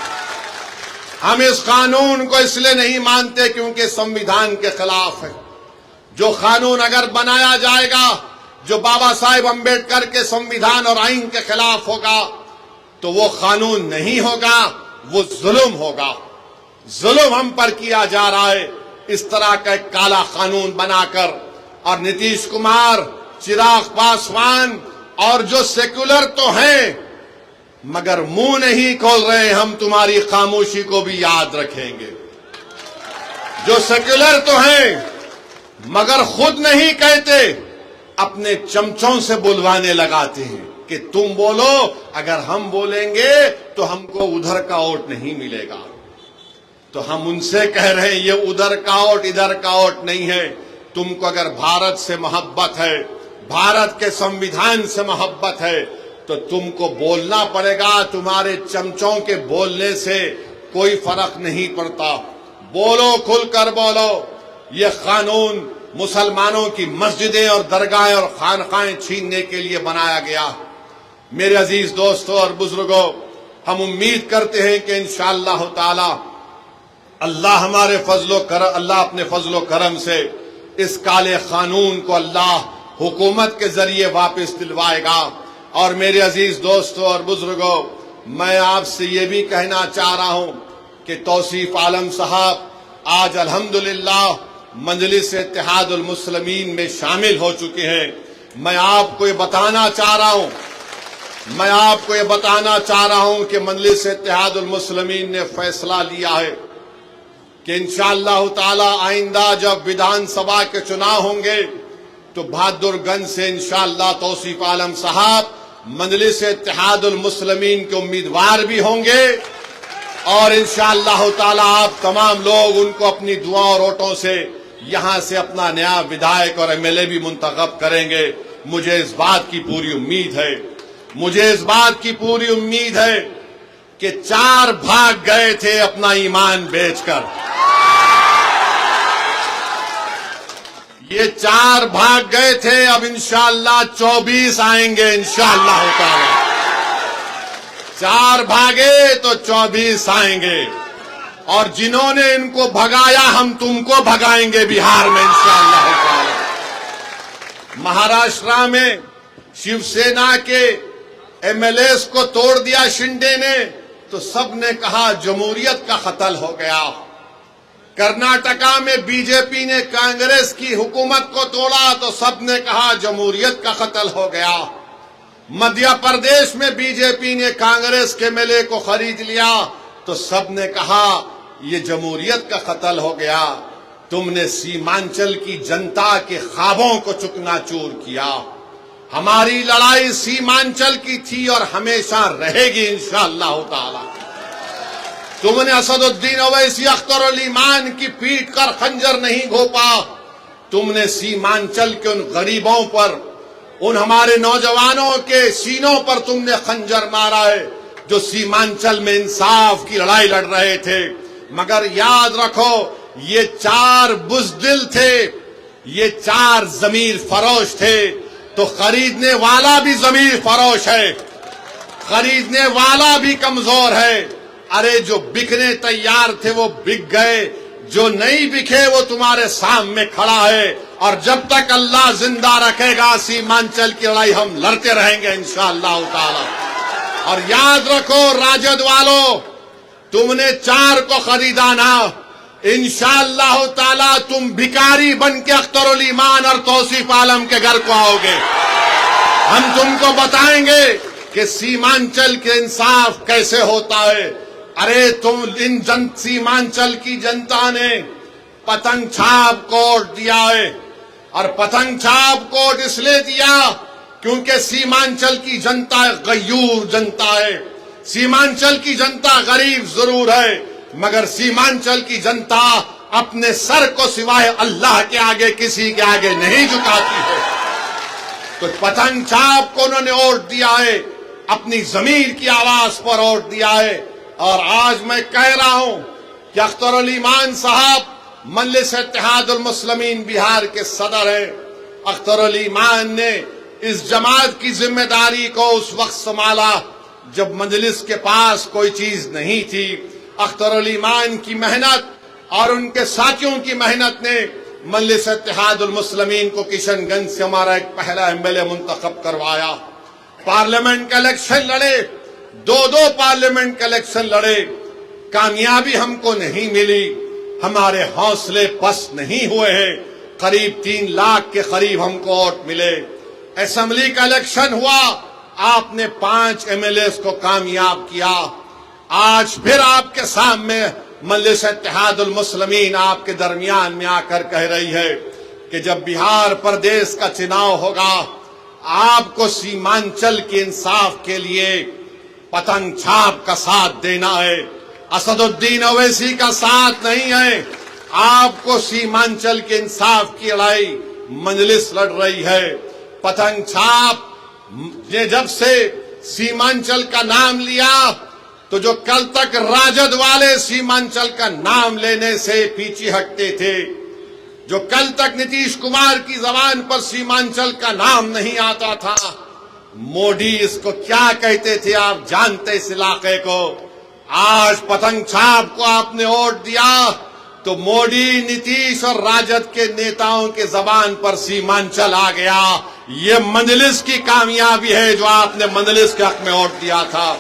ہم اس قانون کو اس لیے نہیں مانتے کیونکہ سنویدھان کے خلاف ہے. جو قانون اگر بنایا جائے گا جو بابا صاحب امبیڈکر کے سنویدھان اور آئین کے خلاف ہوگا تو وہ قانون نہیں ہوگا, وہ ظلم ہوگا. ظلم ہم پر کیا جا رہا ہے اس طرح کا ایک کالا قانون بنا کر. اور نتیش کمار, چراغ پاسوان اور جو سیکولر تو ہیں مگر منہ نہیں کھول رہے, ہم تمہاری خاموشی کو بھی یاد رکھیں گے. جو سیکولر تو ہیں مگر خود نہیں کہتے, اپنے چمچوں سے بلوانے لگاتے ہیں کہ تم بولو, اگر ہم بولیں گے تو ہم کو ادھر کا ووٹ نہیں ملے گا. تو ہم ان سے کہہ رہے ہیں یہ ادھر کا ووٹ ادھر کا ووٹ نہیں ہے. تم کو اگر بھارت سے محبت ہے, بھارت کے سنویدھان سے محبت ہے تو تم کو بولنا پڑے گا. تمہارے چمچوں کے بولنے سے کوئی فرق نہیں پڑتا. بولو, کھل کر بولو. یہ قانون مسلمانوں کی مسجدیں اور درگاہیں اور خانقاہیں چھیننے کے لیے بنایا گیا. میرے عزیز دوستوں اور بزرگوں, ہم امید کرتے ہیں کہ انشاءاللہ تعالی اللہ ہمارے اللہ اپنے فضل و کرم سے اس کالے قانون کو اللہ حکومت کے ذریعے واپس دلوائے گا. اور میرے عزیز دوستوں اور بزرگوں, میں آپ سے یہ بھی کہنا چاہ رہا ہوں کہ توصیف عالم صاحب آج الحمدللہ مجلس اتحاد المسلمین میں شامل ہو چکے ہیں. میں آپ کو یہ بتانا چاہ رہا ہوں کہ مجلس اتحاد المسلمین نے فیصلہ لیا ہے کہ انشاءاللہ تعالی آئندہ جب ویدھان سبھا کے چناؤ ہوں گے تو بہادر گنج سے انشاءاللہ توصیف عالم صاحب مجلس اتحاد المسلمین کے امیدوار بھی ہوں گے. اور انشاءاللہ تعالی آپ تمام لوگ ان کو اپنی دعا اور ووٹوں سے یہاں سے اپنا نیا ودھائک اور ایم ایل اے بھی منتخب کریں گے. مجھے اس بات کی پوری امید ہے کہ 4 بھاگ گئے تھے اپنا ایمان بیچ کر. یہ 4 بھاگ گئے تھے, اب انشاءاللہ 24 آئیں گے انشاءاللہ تعالی. 4 بھاگے تو 24 آئیں گے. اور جنہوں نے ان کو بھگایا ہم تم کو بھگائیں گے بہار میں انشاءاللہ تعالی. مہاراشٹر میں شیو سینا کے ایم ایل ایز کو توڑ دیا شنڈے نے تو سب نے کہا جمہوریت کا قتل ہو گیا. کرناٹکا میں بی جے پی نے کانگریس کی حکومت کو توڑا تو سب نے کہا جمہوریت کا قتل ہو گیا. مدھیہ پردیش میں بی جے پی نے کانگریس کے ایم ایل اے کو خرید لیا تو سب نے کہا یہ جمہوریت کا قتل ہو گیا. تم نے سیمانچل کی جنتا کے خوابوں کو چکنا چور کیا. ہماری لڑائی سیمانچل کی تھی اور ہمیشہ رہے گی انشاءاللہ تعالی. تم نے اسد الدین اویسی اختر علی مان کی پیٹ کر خنجر نہیں گھونپا. تم نے سیمانچل کے ان غریبوں پر, ان ہمارے نوجوانوں کے سینوں پر تم نے خنجر مارا ہے جو سیمانچل میں انصاف کی لڑائی لڑ رہے تھے. مگر یاد رکھو یہ 4 بزدل تھے, یہ 4 ضمیر فروش تھے. تو خریدنے والا بھی ضمیر فروش ہے, خریدنے والا بھی کمزور ہے. ارے جو بکنے تیار تھے وہ بک گئے, جو نہیں بکے وہ تمہارے سامنے کھڑا ہے. اور جب تک اللہ زندہ رکھے گا سیمانچل کی لڑائی ہم لڑتے رہیں گے انشاءاللہ تعالی. اور یاد رکھو راجد والو, تم نے 4 کو خریدا نا, انشاءاللہ تعالی تم بھکاری بن کے اختر علی مان اور توصیف عالم کے گھر کو آؤ گے. ہم تم کو بتائیں گے کہ سیمانچل کے انصاف کیسے ہوتا ہے. ارے تم سیمانچل کی جنتا نے پتنگ چھاپ کوٹ دیا ہے, اور پتنگ چھاپ کوٹ اس لیے دیا کیونکہ سیمانچل کی جنتا غیور جنتا ہے. سیمانچل کی جنتا غریب ضرور ہے مگر سیمانچل کی جنتا اپنے سر کو سوائے اللہ کے آگے کسی کے آگے نہیں جھکاتی ہے. تو پتنگ چھاپ کو انہوں نے ووٹ دیا ہے, اپنی ضمیر کی آواز پر ووٹ دیا ہے. اور آج میں کہہ رہا ہوں کہ اختر علی مان صاحب مجلس اتحاد المسلمین بہار کے صدر ہیں، اختر علی ایمان نے اس جماعت کی ذمہ داری کو اس وقت سنبھالا جب مجلس کے پاس کوئی چیز نہیں تھی۔ اختر علی ایمان کی محنت اور ان کے ساتھیوں کی محنت نے مجلس اتحاد المسلمین کو کشن گنج سے ہمارا ایک پہلا MLA منتخب کروایا۔ پارلیمنٹ کا الیکشن لڑے، دو پارلیمنٹ کا الیکشن لڑے، کامیابی ہم کو نہیں ملی، ہمارے حوصلے پست نہیں ہوئے ہیں، قریب 3 لاکھ کے قریب ہم کو ووٹ ملے۔ اسمبلی کا الیکشن ہوا، آپ نے 5 MLAs کو کامیاب کیا۔ آج پھر آپ کے سامنے مجلس اتحاد المسلمین آپ کے درمیان میں آ کر کہہ رہی ہے کہ جب بہار پردیش کا چناؤ ہوگا، آپ کو سیمانچل کے انصاف کے لیے پتنگ چھاپ کا ساتھ دینا ہے، اسد الدین اویسی کا ساتھ نہیں ہے۔ آپ کو سیمانچل کے انصاف کی لڑائی مجلس لڑ رہی ہے۔ پتنگ چھاپ نے جب سے سیمانچل کا نام لیا تو جو کل تک راجد والے سیمانچل کا نام لینے سے پیچھے ہٹتے تھے، جو کل تک نتیش کمار کی زبان پر سیمانچل کا نام نہیں آتا تھا، موڈی اس کو کیا کہتے تھے آپ جانتے اس علاقے کو۔ آج پتنگ چھاپ کو آپ نے ووٹ دیا تو موڈی، نتیش اور راجد کے نیتاؤں کے زبان پر سیمانچل آ گیا۔ یہ مجلس کی کامیابی ہے جو آپ نے مجلس کے حق میں ووٹ دیا تھا۔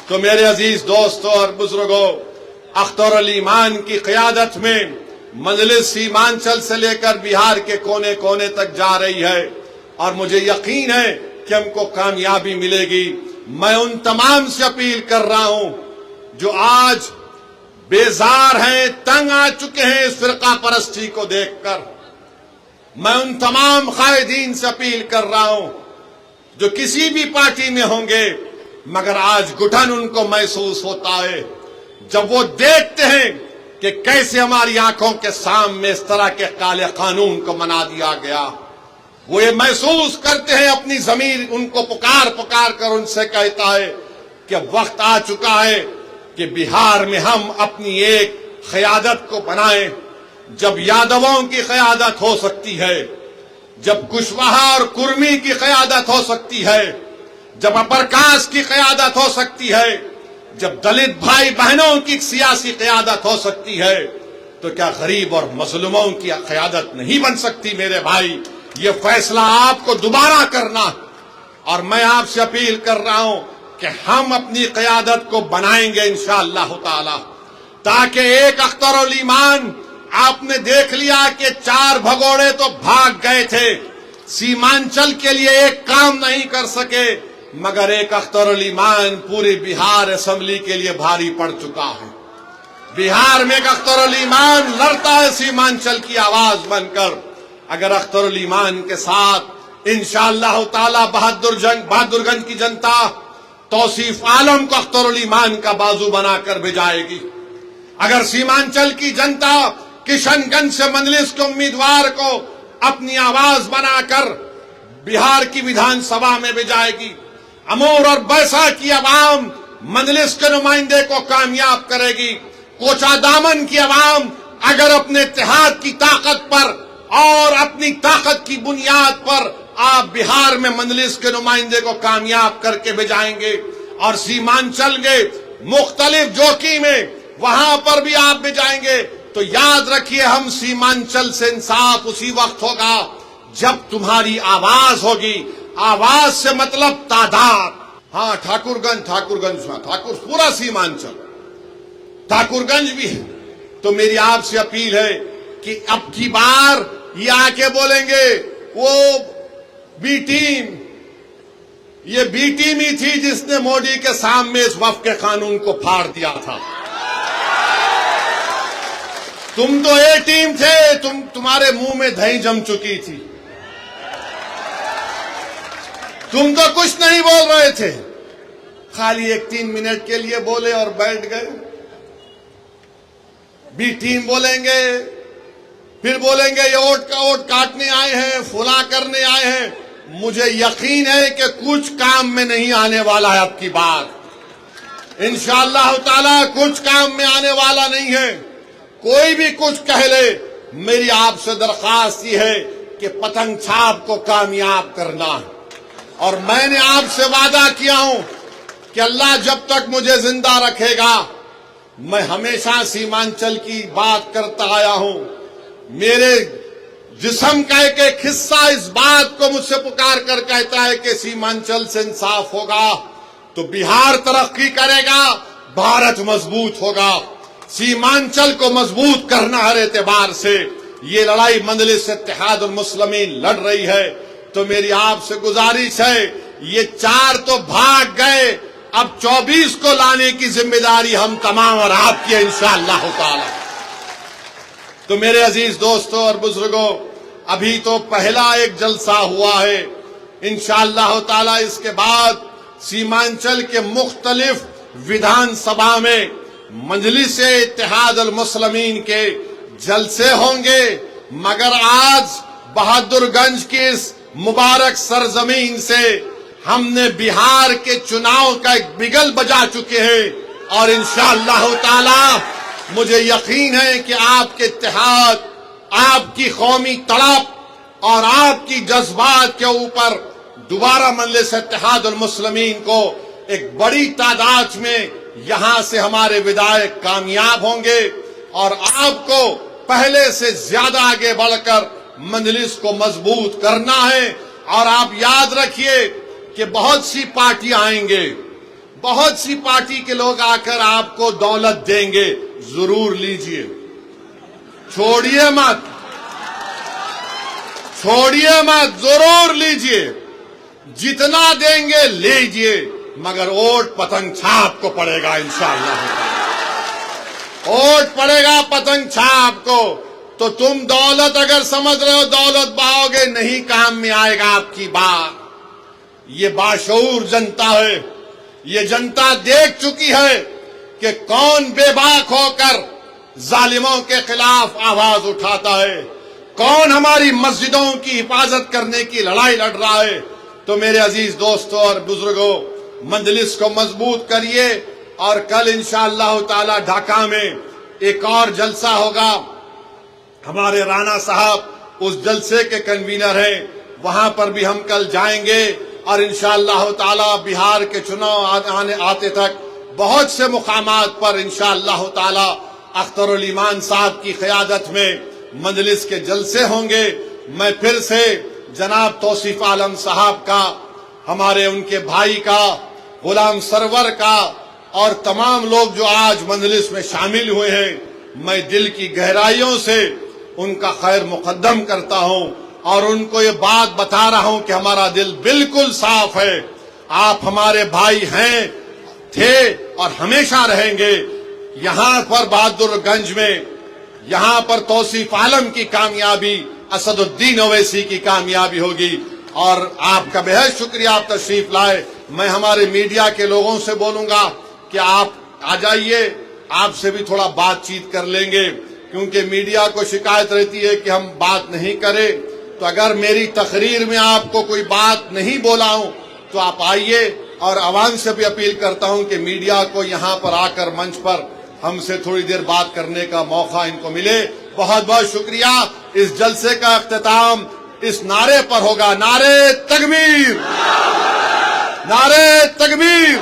تو میرے عزیز دوستوں اور بزرگوں، اختر علی ایمان کی قیادت میں مجلس سیمانچل سے لے کر بہار کے کونے کونے تک جا رہی ہے اور مجھے یقین ہے کہ ہم کو کامیابی ملے گی۔ میں ان تمام سے اپیل کر رہا ہوں جو آج بیزار ہیں، تنگ آ چکے ہیں اس فرقہ پرستی کو دیکھ کر، میں ان تمام قائدین سے اپیل کر رہا ہوں جو کسی بھی پارٹی میں ہوں گے، مگر آج گھٹن ان کو محسوس ہوتا ہے جب وہ دیکھتے ہیں کہ کیسے ہماری آنکھوں کے سامنے اس طرح کے کالے قانون کو بنا دیا گیا۔ وہ یہ محسوس کرتے ہیں، اپنی ضمیر ان کو پکار کر ان سے کہتا ہے کہ وقت آ چکا ہے کہ بہار میں ہم اپنی ایک قیادت کو بنائیں۔ جب یادووں کی قیادت ہو سکتی ہے، جب کشواہا اور کرمی کی قیادت ہو سکتی ہے، جب اپرکاش کی قیادت ہو سکتی ہے، جب دلت بھائی بہنوں کی سیاسی قیادت ہو سکتی ہے، تو کیا غریب اور مظلوموں کی قیادت نہیں بن سکتی؟ میرے بھائی، یہ فیصلہ آپ کو دوبارہ کرنا، اور میں آپ سے اپیل کر رہا ہوں کہ ہم اپنی قیادت کو بنائیں گے انشاءاللہ تعالی، تاکہ ایک اختر علی ایمان آپ نے دیکھ لیا کہ 4 بھگوڑے تو بھاگ گئے تھے، سیمانچل کے لیے ایک کام نہیں کر سکے، مگر ایک اختر علی ایمان پوری بہار اسمبلی کے لیے بھاری پڑ چکا ہے۔ بہار میں ایک اختر علی ایمان لڑتا ہے سیمانچل کی آواز بن کر۔ اگر اختر علی ایمان کے ساتھ انشاءاللہ تعالی بہادر گنج کی جنتا توصیف عالم کو اختر علی ایمان کا بازو بنا کر بھجائے گی، اگر سیمانچل کی جنتا کشن گنج سے مجلس کے امیدوار کو اپنی آواز بنا کر بہار کی ویدھان سبھا میں بھجائے گی، امور اور بیسا کی عوام مجلس کے نمائندے کو کامیاب کرے گی، کوچا دامن کی عوام اگر اپنے اتحاد کی طاقت پر اور اپنی طاقت کی بنیاد پر آپ بہار میں مجلس کے نمائندے کو کامیاب کر کے بھجائیں گے، اور سیمانچل کے مختلف جوکی میں وہاں پر بھی آپ بھجائیں گے، تو یاد رکھیے ہم سیمانچل سے انصاف اسی وقت ہوگا جب تمہاری آواز ہوگی۔ آواز سے مطلب تعداد۔ ہاں ٹھاکر گنج پورا سیمانچل، ٹھاکر گنج بھی ہے۔ تو میری آپ سے اپیل ہے کہ اب کی بار یہ آ کے بولیں گے وہ بی ٹیم، یہ بی ٹیم ہی تھی جس نے مودی کے سامنے اس وفد کے قانون کو پھاڑ دیا تھا۔ تم تو اے ٹیم تھے، تمہارے منہ میں دہی جم چکی تھی، تم تو کچھ نہیں بول رہے تھے، خالی 1-3 منٹ کے لیے بولے اور بیٹھ گئے۔ بی ٹیم بولیں گے، پھر بولیں گے یہ ووٹ کاٹنے آئے ہیں، فلاں کرنے آئے ہیں۔ مجھے یقین ہے کہ کچھ کام میں نہیں آنے والا ہے اب کی بار، انشاءاللہ تعالی کچھ کام میں آنے والا نہیں ہے۔ کوئی بھی کچھ کہہ لے، میری آپ سے درخواست یہ ہے کہ پتنگ چھاپ کو کامیاب کرنا ہے، اور میں نے آپ سے وعدہ کیا ہوں کہ اللہ جب تک مجھے زندہ رکھے گا میں ہمیشہ سیمانچل کی بات کرتا آیا ہوں۔ میرے جسم کا ایک ایک حصہ اس بات کو مجھ سے پکار کر کہتا ہے کہ سیمانچل سے انصاف ہوگا تو بہار ترقی کرے گا، بھارت مضبوط ہوگا۔ سیمانچل کو مضبوط کرنا ہر اعتبار سے یہ لڑائی مجلس اتحاد المسلمین لڑ رہی ہے۔ تو میری آپ سے گزارش ہے، یہ 4 تو بھاگ گئے، اب 24 کو لانے کی ذمہ داری ہم تمام اور آپ کی ہے انشاءاللہ تعالی۔ تو میرے عزیز دوستوں اور بزرگوں، ابھی تو پہلا ایک جلسہ ہوا ہے، انشاءاللہ تعالی اس کے بعد سیمانچل کے مختلف ودھان سبھا میں مجلس اتحاد المسلمین کے جلسے ہوں گے، مگر آج بہادر گنج کی اس مبارک سرزمین سے ہم نے بہار کے چناؤ کا ایک بگل بجا چکے ہیں، اور انشاءاللہ تعالی مجھے یقین ہے کہ آپ کے اتحاد، آپ کی قومی تڑپ اور آپ کی جذبات کے اوپر دوبارہ مجلس اتحاد المسلمین کو ایک بڑی تعداد میں یہاں سے ہمارے ودائق کامیاب ہوں گے، اور آپ کو پہلے سے زیادہ آگے بڑھ کر مجلس کو مضبوط کرنا ہے۔ اور آپ یاد رکھیے کہ بہت سی پارٹیاں آئیں گے، بہت سی پارٹی کے لوگ آ کر آپ کو دولت دیں گے، ضرور لیجئے، چھوڑیے مت، چھوڑیے مت، ضرور لیجئے، جتنا دیں گے لیجئے، مگر ووٹ پتنگ چھاپ کو پڑے گا انشاءاللہ، ووٹ پڑے گا پتنگ چھاپ کو۔ تو تم دولت اگر سمجھ رہے ہو دولت باؤ گے، نہیں کام میں آئے گا آپ کی بات۔ یہ باشعور جنتا ہے، یہ جنتا دیکھ چکی ہے کہ کون بے باک ہو کر ظالموں کے خلاف آواز اٹھاتا ہے، کون ہماری مسجدوں کی حفاظت کرنے کی لڑائی لڑ رہا ہے۔ تو میرے عزیز دوستوں اور بزرگوں، مجلس کو مضبوط کریے، اور کل انشاءاللہ تعالی ڈھاکہ میں ایک اور جلسہ ہوگا، ہمارے رانا صاحب اس جلسے کے کنوینر ہیں، وہاں پر بھی ہم کل جائیں گے، اور انشاءاللہ تعالی بہار کے چناؤ آتے تک بہت سے مقامات پر انشاءاللہ تعالی اختر الایمان صاحب کی قیادت میں مجلس کے جلسے ہوں گے۔ میں پھر سے جناب توصیف عالم صاحب کا، ہمارے ان کے بھائی کا، غلام سرور کا، اور تمام لوگ جو آج مجلس میں شامل ہوئے ہیں، میں دل کی گہرائیوں سے ان کا خیر مقدم کرتا ہوں، اور ان کو یہ بات بتا رہا ہوں کہ ہمارا دل بالکل صاف ہے، آپ ہمارے بھائی ہیں، تھے اور ہمیشہ رہیں گے۔ یہاں پر بہادر گنج میں، یہاں پر توصیف عالم کی کامیابی، اسد الدین اویسی کی کامیابی ہوگی، اور آپ کا بہت شکریہ آپ تشریف لائے۔ میں ہمارے میڈیا کے لوگوں سے بولوں گا کہ آپ آ جائیے، آپ سے بھی تھوڑا بات چیت کر لیں گے، کیونکہ میڈیا کو شکایت رہتی ہے کہ ہم بات نہیں کریں۔ تو اگر میری تقریر میں آپ کو کوئی بات نہیں بولا ہوں تو آپ آئیے، اور عوام سے بھی اپیل کرتا ہوں کہ میڈیا کو یہاں پر آ کر منچ پر ہم سے تھوڑی دیر بات کرنے کا موقع ان کو ملے۔ بہت بہت شکریہ۔ اس جلسے کا اختتام اس نعرے پر ہوگا، نعرے تکبیر، نعرے تکبیر،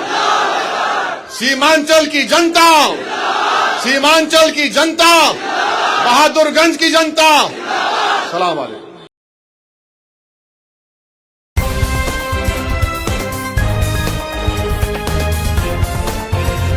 سیمانچل کی جنتا، سیمانچل کی جنتا، بہادر گنج کی جنتا، السلام علیکم۔